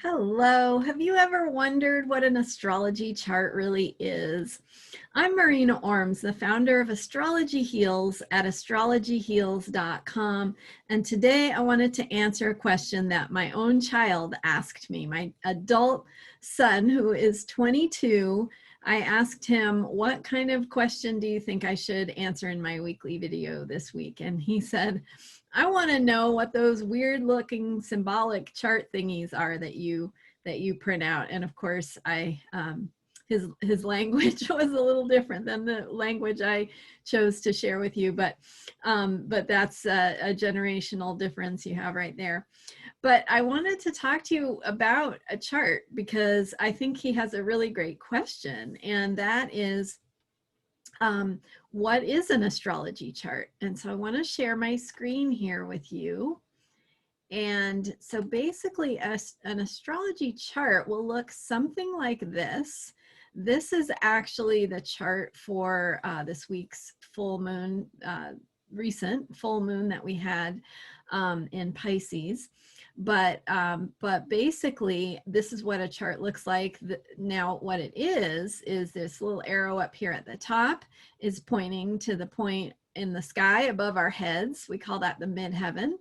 Hello, have you ever wondered what an astrology chart really is? I'm Marina Orms, the founder of Astrology Heals at astrologyheals.com, and today I wanted to answer a question that my own child asked me, my adult son who is 22. I asked him, what kind of question do you think I should answer in my weekly video this week? And he said, I want to know what those weird looking symbolic chart thingies are that you print out. And of course, his language was a little different than the language I chose to share with you, but that's a generational difference you have right there. But I wanted to talk to you about a chart because I think he has a really great question, and that is, what is an astrology chart? And so I want to share my screen here with you. And so basically an astrology chart will look something like this. This is actually the chart for this week's full moon, recent full moon that we had in Pisces. But basically this is what a chart looks like. Now what it is this little arrow up here at the top is pointing to the point in the sky above our heads. We call that the midheaven.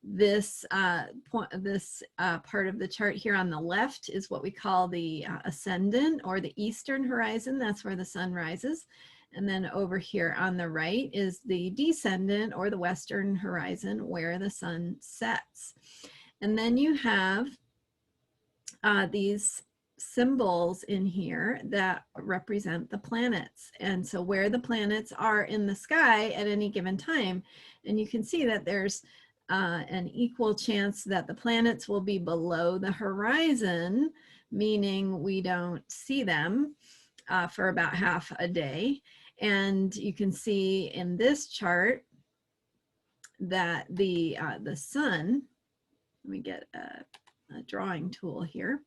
This part of the chart here on the left is what we call the ascendant, or the eastern horizon. That's where the sun rises. And then over here on the right is the descendant, or the western horizon, where the sun sets. And then you have these symbols in here that represent the planets. And so where the planets are in the sky at any given time. And you can see that there's an equal chance that the planets will be below the horizon, meaning we don't see them for about half a day. And you can see in this chart that the sun, let me get a drawing tool here.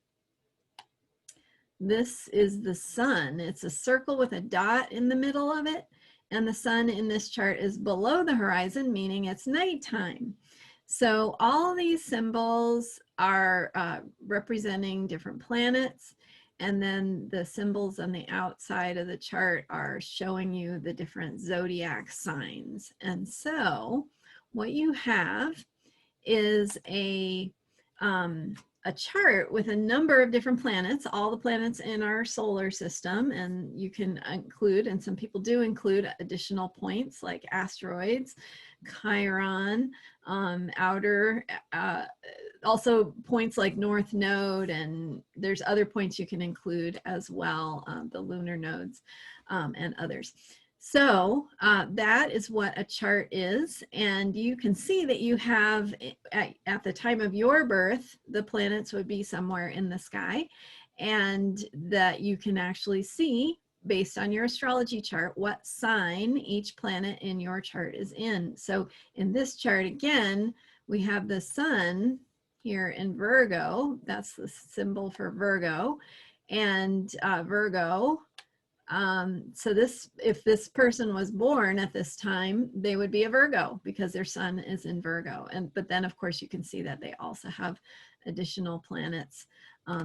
This is the sun. It's a circle with a dot in the middle of it. And the sun in this chart is below the horizon, meaning it's nighttime. So all these symbols are representing different planets. And then the symbols on the outside of the chart are showing you the different zodiac signs. And so what you have is a chart with a number of different planets, all the planets in our solar system, and you can include, and some people do include, additional points like asteroids, Chiron, outer, also points like North Node, and there's other points you can include as well, the lunar nodes and others. So that is what a chart is, and you can see that you have, at the time of your birth, the planets would be somewhere in the sky, and that you can actually see, based on your astrology chart, what sign each planet in your chart is in. So in this chart, again, we have the sun here in Virgo. That's the symbol for Virgo, and Virgo. So if this person was born at this time, they would be a Virgo because their sun is in Virgo. But then of course you can see that they also have additional planets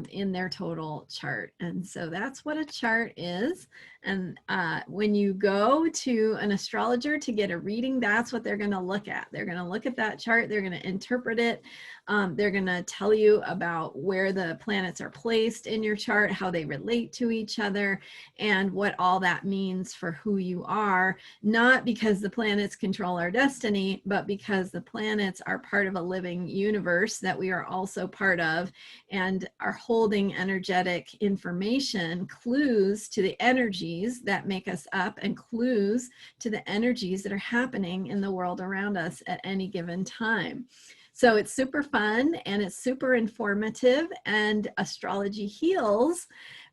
in their total chart. And so that's what a chart is. And when you go to an astrologer to get a reading, that's what they're going to look at. They're going to look at that chart. They're going to interpret it. They're going to tell you about where the planets are placed in your chart, how they relate to each other, and what all that means for who you are, not because the planets control our destiny, but because the planets are part of a living universe that we are also part of, and are holding energetic information, clues to the energies that make us up, and clues to the energies that are happening in the world around us at any given time. So it's super fun and it's super informative, and Astrology Heals,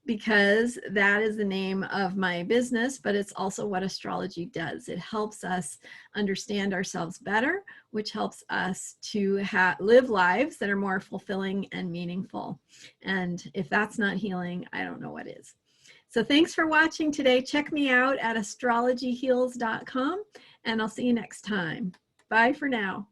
because that is the name of my business, but it's also what astrology does. It helps us understand ourselves better, which helps us to live lives that are more fulfilling and meaningful. And if that's not healing, I don't know what is. So thanks for watching today. Check me out at astrologyheals.com, and I'll see you next time. Bye for now.